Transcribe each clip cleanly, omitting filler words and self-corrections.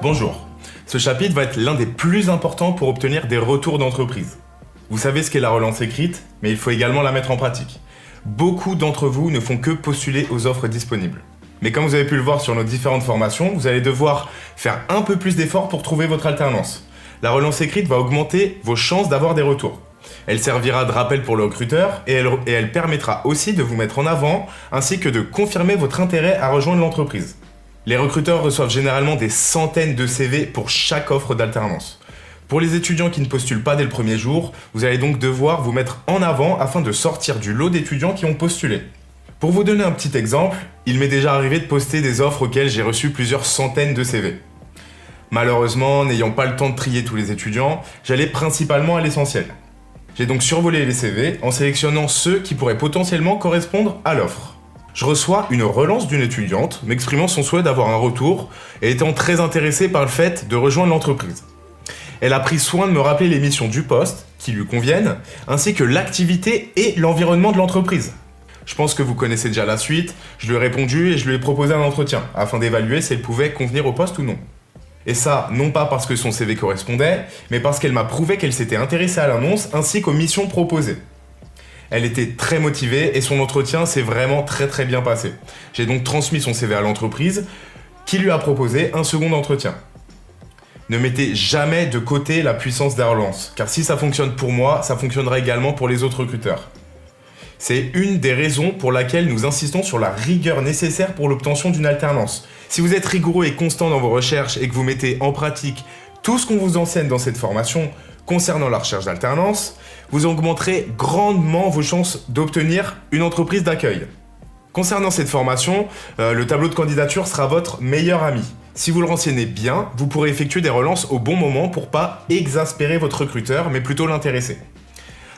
Bonjour. Ce chapitre va être l'un des plus importants pour obtenir des retours d'entreprise. Vous savez ce qu'est la relance écrite, mais il faut également la mettre en pratique. Beaucoup d'entre vous ne font que postuler aux offres disponibles. Mais comme vous avez pu le voir sur nos différentes formations, vous allez devoir faire un peu plus d'efforts pour trouver votre alternance. La relance écrite va augmenter vos chances d'avoir des retours. Elle servira de rappel pour le recruteur et elle permettra aussi de vous mettre en avant ainsi que de confirmer votre intérêt à rejoindre l'entreprise. Les recruteurs reçoivent généralement des centaines de CV pour chaque offre d'alternance. Pour les étudiants qui ne postulent pas dès le premier jour, vous allez donc devoir vous mettre en avant afin de sortir du lot d'étudiants qui ont postulé. Pour vous donner un petit exemple, il m'est déjà arrivé de poster des offres auxquelles j'ai reçu plusieurs centaines de CV. Malheureusement, n'ayant pas le temps de trier tous les étudiants, j'allais principalement à l'essentiel. J'ai donc survolé les CV en sélectionnant ceux qui pourraient potentiellement correspondre à l'offre. Je reçois une relance d'une étudiante m'exprimant son souhait d'avoir un retour et étant très intéressée par le fait de rejoindre l'entreprise. Elle a pris soin de me rappeler les missions du poste qui lui conviennent, ainsi que l'activité et l'environnement de l'entreprise. Je pense que vous connaissez déjà la suite, je lui ai répondu et je lui ai proposé un entretien afin d'évaluer si elle pouvait convenir au poste ou non. Et ça, non pas parce que son CV correspondait, mais parce qu'elle m'a prouvé qu'elle s'était intéressée à l'annonce ainsi qu'aux missions proposées. Elle était très motivée et son entretien s'est vraiment très bien passé. J'ai donc transmis son CV à l'entreprise qui lui a proposé un second entretien. Ne mettez jamais de côté la puissance des relances, car si ça fonctionne pour moi, ça fonctionnera également pour les autres recruteurs. C'est une des raisons pour laquelle nous insistons sur la rigueur nécessaire pour l'obtention d'une alternance. Si vous êtes rigoureux et constant dans vos recherches et que vous mettez en pratique tout ce qu'on vous enseigne dans cette formation concernant la recherche d'alternance, vous augmenterez grandement vos chances d'obtenir une entreprise d'accueil. Concernant cette formation, le tableau de candidature sera votre meilleur ami. Si vous le renseignez bien, vous pourrez effectuer des relances au bon moment pour pas exaspérer votre recruteur, mais plutôt l'intéresser.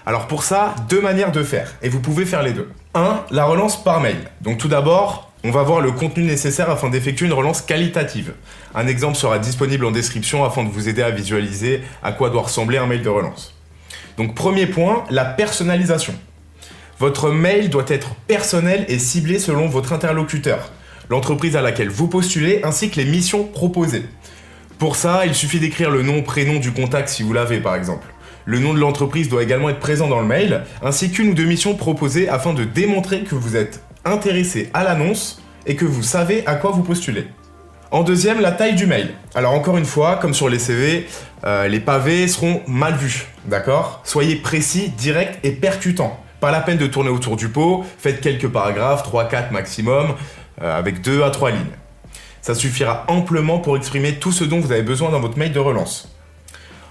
Alors pour ça, deux manières de faire, et vous pouvez faire les deux. 1. La relance par mail. Donc tout d'abord, on va voir le contenu nécessaire afin d'effectuer une relance qualitative. Un exemple sera disponible en description afin de vous aider à visualiser à quoi doit ressembler un mail de relance. Donc premier point, la personnalisation. Votre mail doit être personnel et ciblé selon votre interlocuteur, l'entreprise à laquelle vous postulez ainsi que les missions proposées. Pour ça, il suffit d'écrire le nom, prénom du contact si vous l'avez par exemple. Le nom de l'entreprise doit également être présent dans le mail, ainsi qu'une ou deux missions proposées afin de démontrer que vous êtes intéressé à l'annonce et que vous savez à quoi vous postulez. En deuxième, la taille du mail. Alors encore une fois, comme sur les CV, les pavés seront mal vus, d'accord ? Soyez précis, direct et percutant. Pas la peine de tourner autour du pot, faites quelques paragraphes, 3-4 maximum, avec 2 à 3 lignes. Ça suffira amplement pour exprimer tout ce dont vous avez besoin dans votre mail de relance.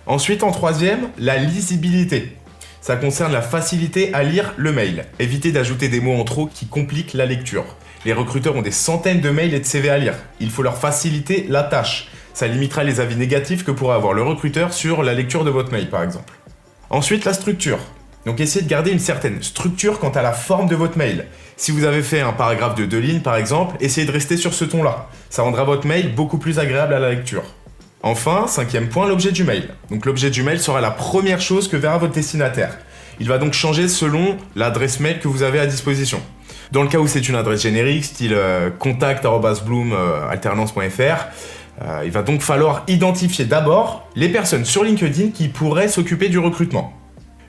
Ensuite, en troisième, la lisibilité. Ça concerne la facilité à lire le mail. Évitez d'ajouter des mots en trop qui compliquent la lecture. Les recruteurs ont des centaines de mails et de CV à lire. Il faut leur faciliter la tâche. Ça limitera les avis négatifs que pourrait avoir le recruteur sur la lecture de votre mail, par exemple. Ensuite, la structure. Donc essayez de garder une certaine structure quant à la forme de votre mail. Si vous avez fait un paragraphe de 2 lignes, par exemple, essayez de rester sur ce ton-là. Ça rendra votre mail beaucoup plus agréable à la lecture. Enfin, cinquième point, l'objet du mail. Donc l'objet du mail sera la première chose que verra votre destinataire. Il va donc changer selon l'adresse mail que vous avez à disposition. Dans le cas où c'est une adresse générique, style contact@bloom-alternance.fr, il va donc falloir identifier d'abord les personnes sur LinkedIn qui pourraient s'occuper du recrutement.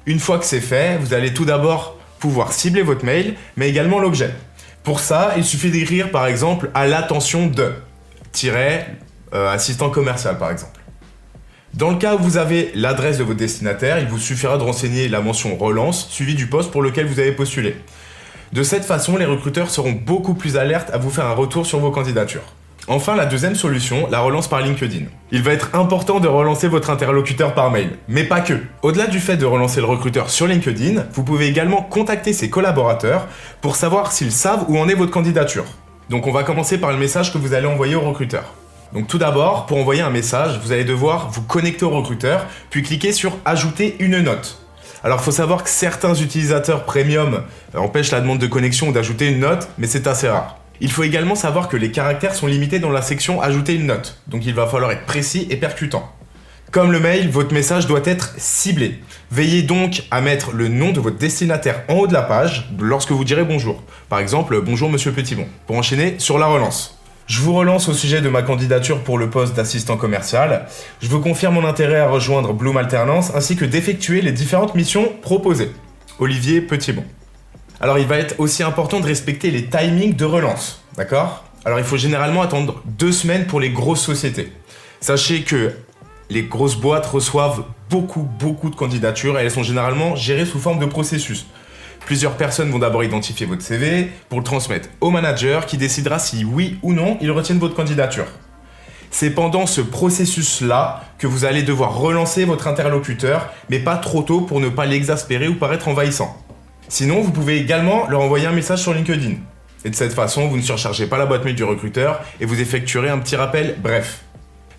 Une fois que c'est fait, vous allez tout d'abord pouvoir cibler votre mail, mais également l'objet. Pour ça, il suffit d'écrire par exemple à l'attention de assistant commercial par exemple. Dans le cas où vous avez l'adresse de votre destinataire, il vous suffira de renseigner la mention relance suivie du poste pour lequel vous avez postulé. De cette façon, les recruteurs seront beaucoup plus alertes à vous faire un retour sur vos candidatures. Enfin, la deuxième solution, la relance par LinkedIn. Il va être important de relancer votre interlocuteur par mail, mais pas que. Au-delà du fait de relancer le recruteur sur LinkedIn, vous pouvez également contacter ses collaborateurs pour savoir s'ils savent où en est votre candidature. Donc on va commencer par le message que vous allez envoyer au recruteur. Donc tout d'abord, pour envoyer un message, vous allez devoir vous connecter au recruteur, puis cliquer sur « Ajouter une note ». Alors il faut savoir que certains utilisateurs premium empêchent la demande de connexion ou d'ajouter une note, mais c'est assez rare. Il faut également savoir que les caractères sont limités dans la section « Ajouter une note », donc il va falloir être précis et percutant. Comme le mail, votre message doit être ciblé. Veillez donc à mettre le nom de votre destinataire en haut de la page lorsque vous direz bonjour. Par exemple, bonjour monsieur Petitbon, pour enchaîner sur la relance. Je vous relance au sujet de ma candidature pour le poste d'assistant commercial. Je vous confirme mon intérêt à rejoindre Bloom Alternance ainsi que d'effectuer les différentes missions proposées. Olivier Petitbon. Alors il va être aussi important de respecter les timings de relance, d'accord ? Alors il faut généralement attendre 2 semaines pour les grosses sociétés. Sachez que les grosses boîtes reçoivent beaucoup de candidatures et elles sont généralement gérées sous forme de processus. Plusieurs personnes vont d'abord identifier votre CV pour le transmettre au manager qui décidera si oui ou non ils retiennent votre candidature. C'est pendant ce processus-là que vous allez devoir relancer votre interlocuteur, mais pas trop tôt pour ne pas l'exaspérer ou paraître envahissant. Sinon, vous pouvez également leur envoyer un message sur LinkedIn. Et de cette façon, vous ne surchargez pas la boîte mail du recruteur et vous effectuerez un petit rappel bref.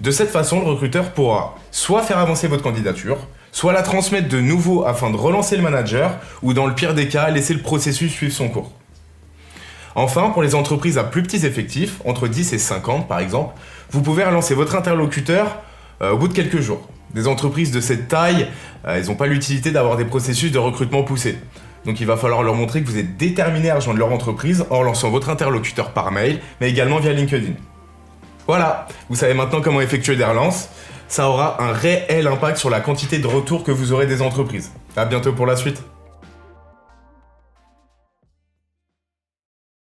De cette façon, le recruteur pourra soit faire avancer votre candidature, soit la transmettre de nouveau afin de relancer le manager, ou dans le pire des cas, laisser le processus suivre son cours. Enfin, pour les entreprises à plus petits effectifs, entre 10 et 50 par exemple, vous pouvez relancer votre interlocuteur au bout de quelques jours. Des entreprises de cette taille, elles n'ont pas l'utilité d'avoir des processus de recrutement poussés. Donc il va falloir leur montrer que vous êtes déterminé à rejoindre leur entreprise en relançant votre interlocuteur par mail, mais également via LinkedIn. Voilà, vous savez maintenant comment effectuer des relances. Ça aura un réel impact sur la quantité de retours que vous aurez des entreprises. À bientôt pour la suite.